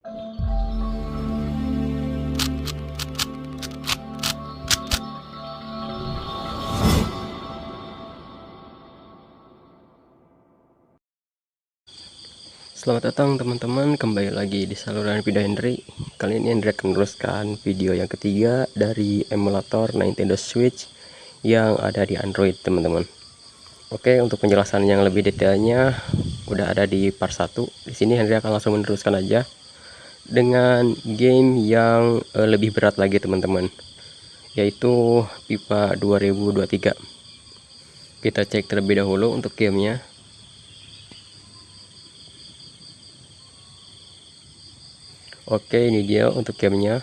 Selamat datang teman-teman, kembali lagi di saluran video Henry. Kali ini Henry akan meneruskan video yang ketiga dari emulator Nintendo Switch yang ada di Android, teman-teman. Oke, untuk penjelasan yang lebih detailnya udah ada di part 1. Di sini Henry akan langsung meneruskan aja dengan game yang lebih berat lagi, teman-teman, yaitu FIFA 2023. Kita cek terlebih dahulu untuk gamenya. Oke, ini dia untuk gamenya,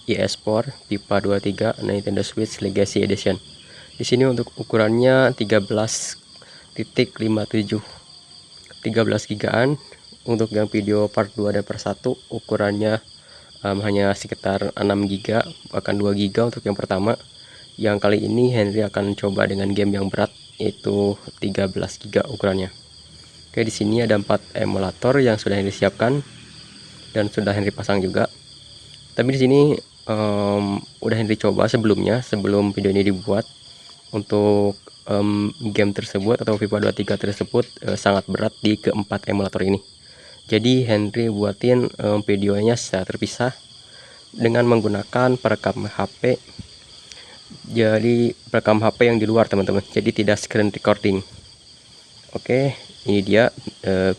EA Sport FIFA 23 Nintendo Switch Legacy Edition. Di sini untuk ukurannya 13.57, 13 gigaan. Untuk yang video part 2 dan part 1 ukurannya hanya sekitar 6 giga, bahkan 2 giga untuk yang pertama. Yang kali ini Henry akan coba dengan game yang berat, yaitu 13 giga ukurannya. Oke, di sini ada 4 emulator yang sudah Henry siapkan dan sudah Henry pasang juga. Tapi di sini udah Henry coba sebelumnya, sebelum video ini dibuat. Untuk game tersebut atau FIFA 23 tersebut sangat berat di keempat emulator ini. Jadi Henry buatin videonya secara terpisah dengan menggunakan perekam HP. Jadi perekam HP yang di luar, teman-teman, jadi tidak screen recording. Oke, ini dia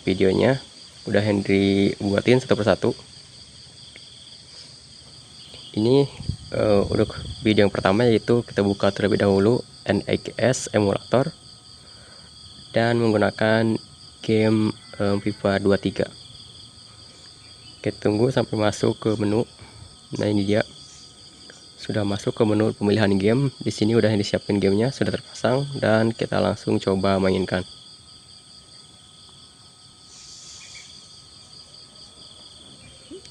videonya udah Henry buatin satu persatu. Ini untuk video yang pertama, yaitu kita buka terlebih dahulu NX emulator dan menggunakan game FIFA 23. Kita tunggu sampai masuk ke menu. Nah, ini dia sudah masuk ke menu pemilihan game. Di sini udah disiapin gamenya, sudah terpasang, dan kita langsung coba mainkan.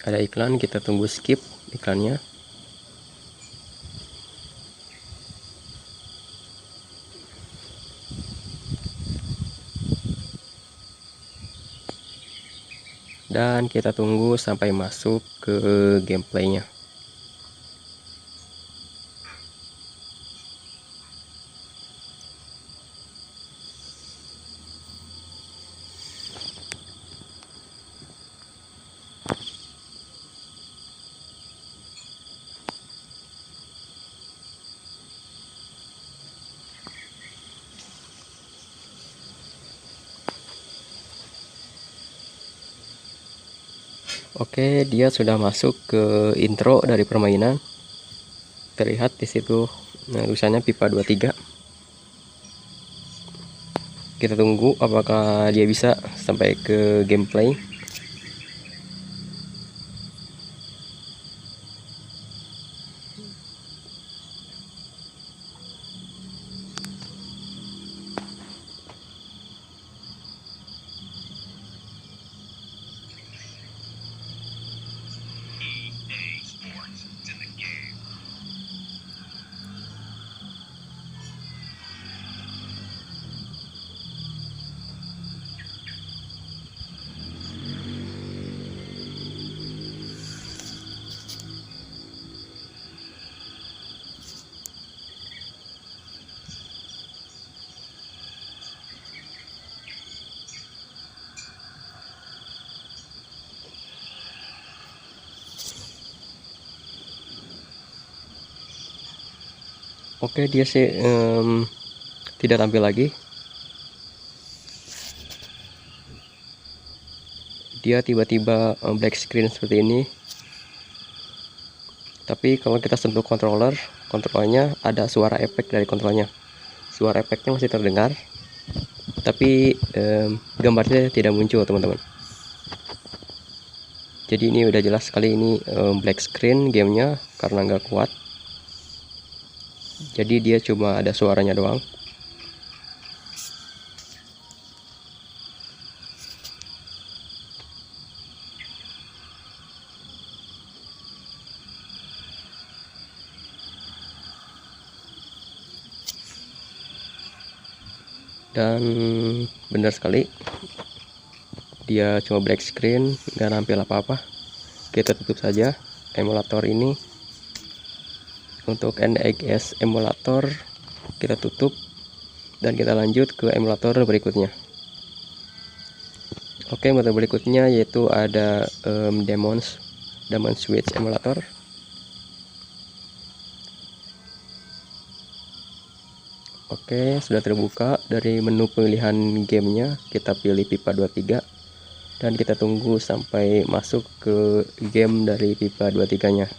Ada iklan, kita tunggu skip iklannya. Dan kita tunggu sampai masuk ke gameplaynya. Oke, dia sudah masuk ke intro dari permainan. Terlihat di situ tulisannya FIFA 23. Kita tunggu apakah dia bisa sampai ke gameplay. Oke, dia sih tidak tampil lagi. Dia tiba-tiba black screen seperti ini. Tapi kalau kita sentuh kontrolnya ada suara efek dari kontrolnya. Suara efeknya masih terdengar, tapi gambarnya tidak muncul, teman-teman. Jadi ini udah jelas sekali ini black screen gamenya karena nggak kuat. Jadi dia cuma ada suaranya doang. Dan benar sekali, dia cuma black screen, nggak nampil apa-apa. kita tutup saja emulator ini. Untuk NX emulator kita tutup dan kita lanjut ke emulator berikutnya. Oke, metode berikutnya yaitu ada Demon Switch emulator. Oke, sudah terbuka. Dari menu pilihan gamenya kita pilih pipa 23 dan kita tunggu sampai masuk ke game dari pipa 23 nya.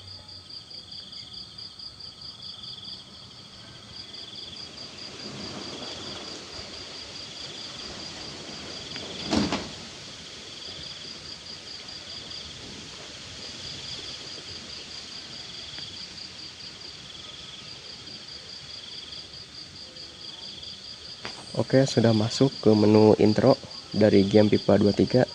Oke, sudah masuk ke menu intro dari game pipa 23.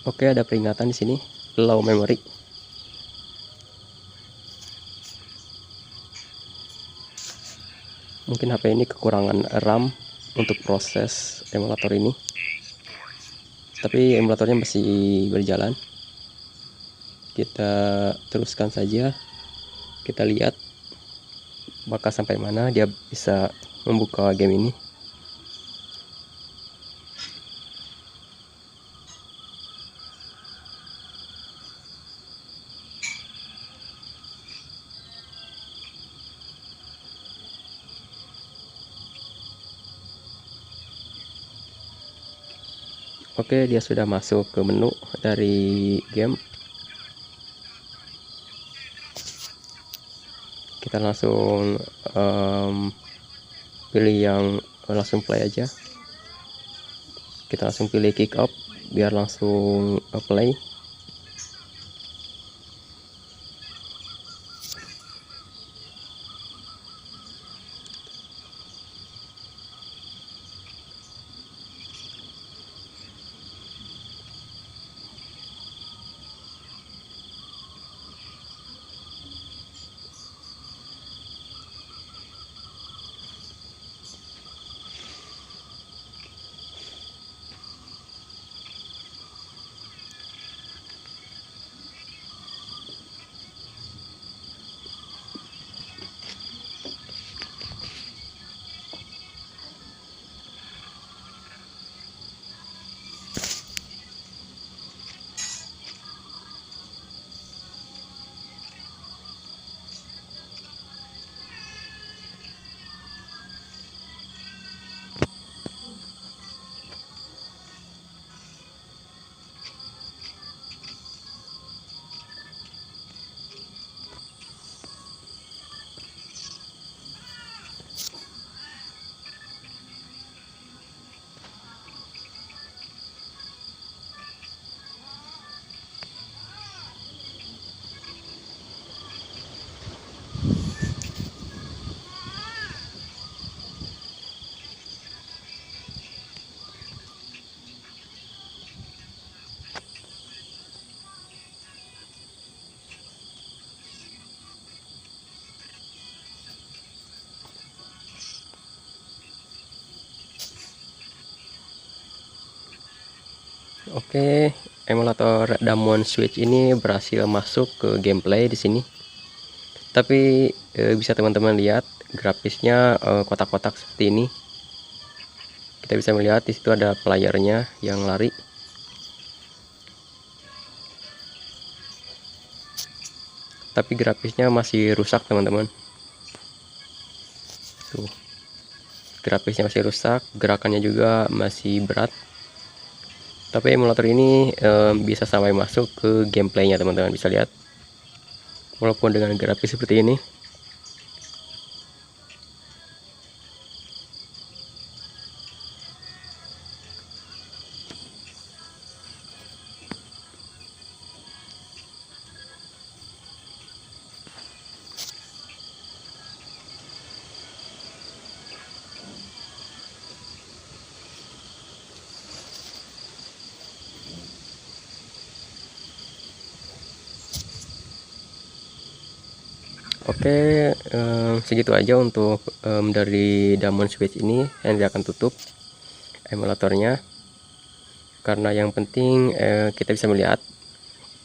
Oke, ada peringatan di sini, low memory. Mungkin HP ini kekurangan RAM untuk proses emulator ini. Tapi emulatornya masih berjalan. Kita teruskan saja. Kita lihat bakal sampai mana dia bisa membuka game ini. Oke, dia sudah masuk ke menu dari game. Kita langsung pilih yang langsung play aja. Kita langsung pilih kick off biar langsung play. Oke, emulator Demon Switch ini berhasil masuk ke gameplay di sini. Tapi bisa teman-teman lihat grafisnya kotak-kotak seperti ini. Kita bisa melihat di situ ada playernya yang lari. Tapi grafisnya masih rusak, teman-teman. Tuh. Grafisnya masih rusak, gerakannya juga masih berat. Tapi emulator ini bisa sampai masuk ke gameplaynya, teman-teman bisa lihat. Walaupun dengan grafis seperti ini. Oke, segitu aja untuk dari Damon Switch ini. Saya tidak akan tutup emulatornya, karena yang penting kita bisa melihat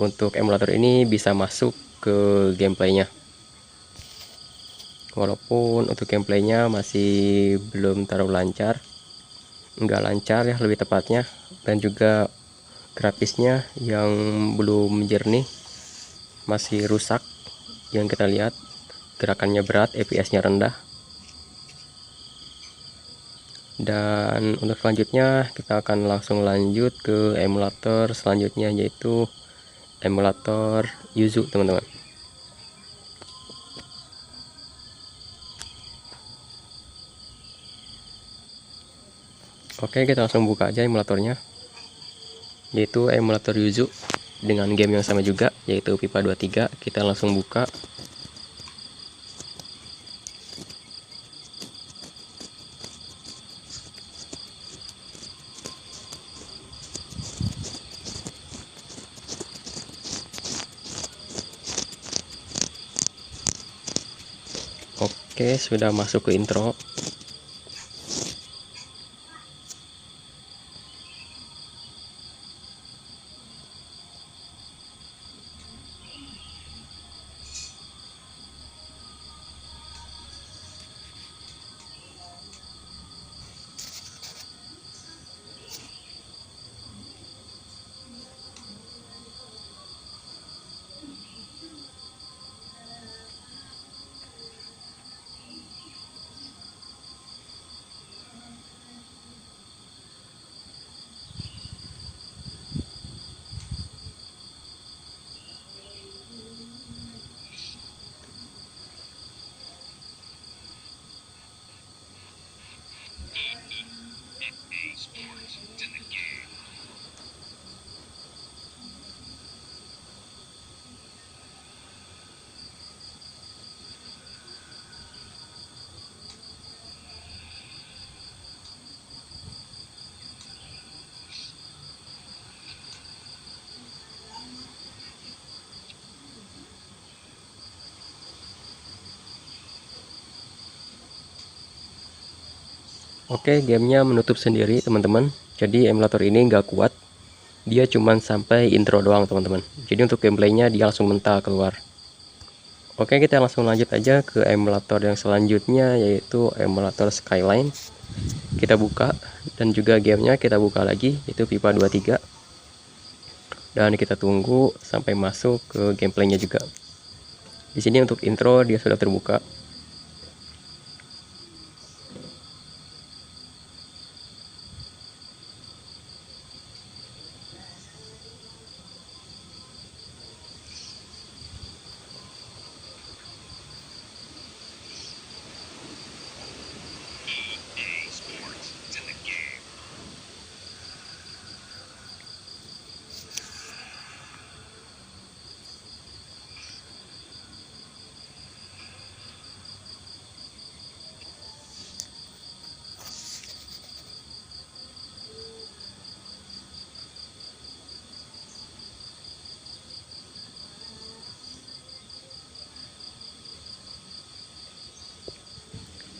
untuk emulator ini bisa masuk ke gameplaynya. Walaupun untuk gameplaynya masih belum terlalu lancar, nggak lancar ya lebih tepatnya, dan juga grafisnya yang belum jernih, masih rusak. Yang kita lihat gerakannya berat, FPS-nya rendah. Dan untuk selanjutnya kita akan langsung lanjut ke emulator selanjutnya, yaitu emulator Yuzu, teman-teman. Oke, kita langsung buka aja emulatornya, yaitu emulator Yuzu dengan game yang sama juga, yaitu FIFA 23. Kita langsung buka. Oke, sudah masuk ke intro. Oke, gamenya menutup sendiri, teman-teman. Jadi emulator ini nggak kuat, dia cuman sampai intro doang, teman-teman. Jadi untuk gameplaynya dia langsung mental keluar. Oke, kita langsung lanjut aja ke emulator yang selanjutnya, yaitu emulator Skyline. Kita buka, dan juga gamenya kita buka lagi, yaitu FIFA 23. Dan kita tunggu sampai masuk ke gameplaynya juga. Di sini untuk intro dia sudah terbuka.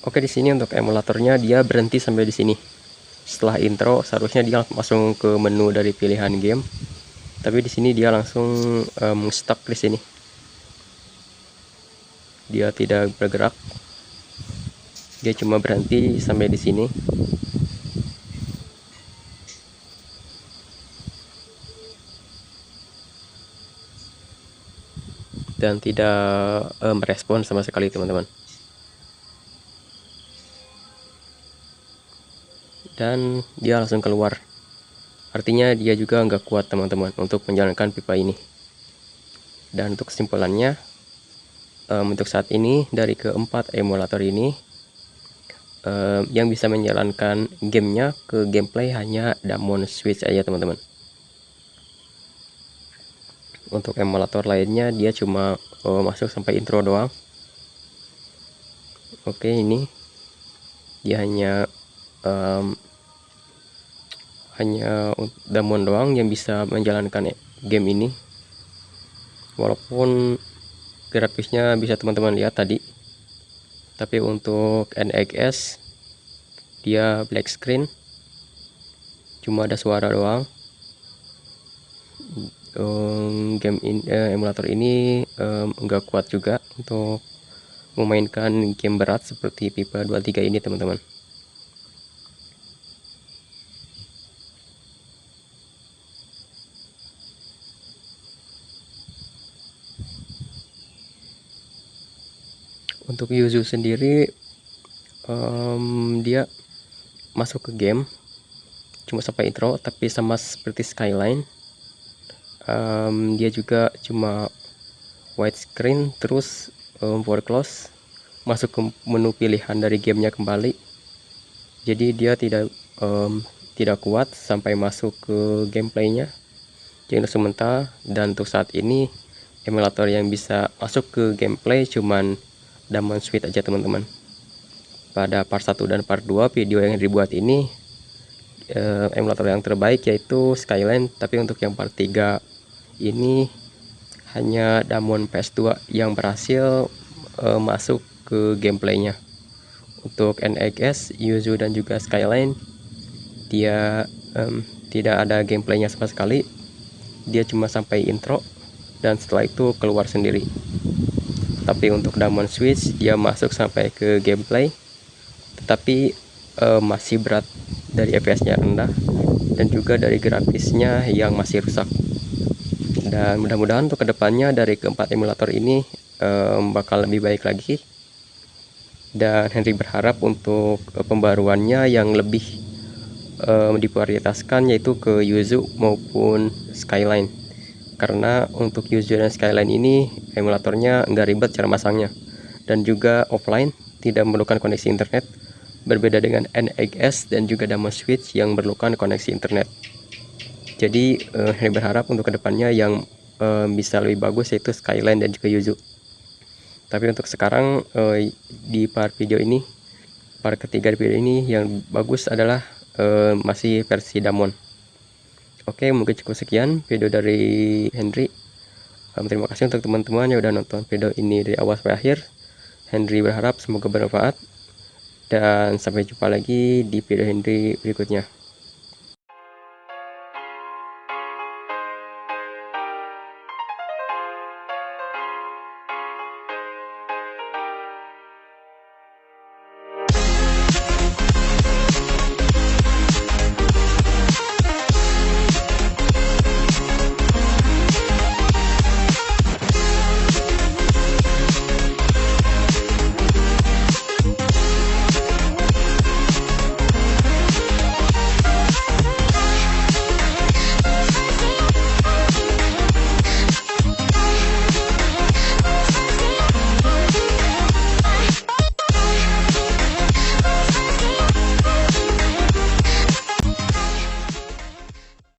Oke, di sini untuk emulatornya dia berhenti sampai di sini. Setelah intro seharusnya dia langsung ke menu dari pilihan game, tapi di sini dia langsung stuck di sini. Dia tidak bergerak. Dia cuma berhenti sampai di sini. Dan tidak merespon sama sekali, teman-teman. Dan dia langsung keluar. Artinya dia juga nggak kuat teman-teman untuk menjalankan pipa ini. Dan untuk kesimpulannya, untuk saat ini dari keempat emulator ini yang bisa menjalankan gamenya ke gameplay hanya Damwon Switch aja teman-teman. Untuk emulator lainnya dia cuma masuk sampai intro doang. Oke, ini dia hanya Damwon doang yang bisa menjalankan game ini. Walaupun grafisnya bisa teman-teman lihat tadi, tapi untuk NXS dia black screen, cuma ada suara doang. Emulator ini enggak kuat juga untuk memainkan game berat seperti FIFA 23 ini teman-teman. Untuk Yuzu sendiri dia masuk ke game cuma sampai intro, tapi sama seperti Skyline dia juga cuma widescreen, terus power close, masuk ke menu pilihan dari gamenya kembali. Jadi dia tidak kuat sampai masuk ke gameplaynya. Jadi untuk sementara dan untuk saat ini emulator yang bisa masuk ke gameplay cuman Damwon Switch aja teman-teman. Pada part 1 dan part 2 video yang dibuat ini emulator yang terbaik yaitu Skyline, tapi untuk yang part 3 ini hanya Damwon PS2 yang berhasil masuk ke gameplaynya. Untuk NXS, Yuzu dan juga Skyline dia tidak ada gameplaynya sama sekali. Dia cuma sampai intro dan setelah itu keluar sendiri. Tapi untuk Damwon Switch dia masuk sampai ke gameplay, tetapi masih berat dari FPS-nya rendah dan juga dari grafisnya yang masih rusak. Dan mudah-mudahan untuk kedepannya dari keempat emulator ini bakal lebih baik lagi. Dan Henry berharap untuk pembaruannya yang lebih diprioritaskan yaitu ke Yuzu maupun Skyline. Karena untuk Yuzu dan Skyline ini emulatornya nggak ribet cara masangnya dan juga offline, tidak memerlukan koneksi internet, berbeda dengan NXS dan juga Damwon Switch yang memerlukan koneksi internet. Jadi saya berharap untuk kedepannya yang bisa lebih bagus yaitu Skyline dan juga Yuzu. Tapi untuk sekarang di part video ini, part ketiga di video ini yang bagus adalah masih versi Damwon. Oke, mungkin cukup sekian video dari Henry. Terima kasih untuk teman-teman yang udah nonton video ini dari awal sampai akhir. Henry berharap semoga bermanfaat dan sampai jumpa lagi di video Henry berikutnya.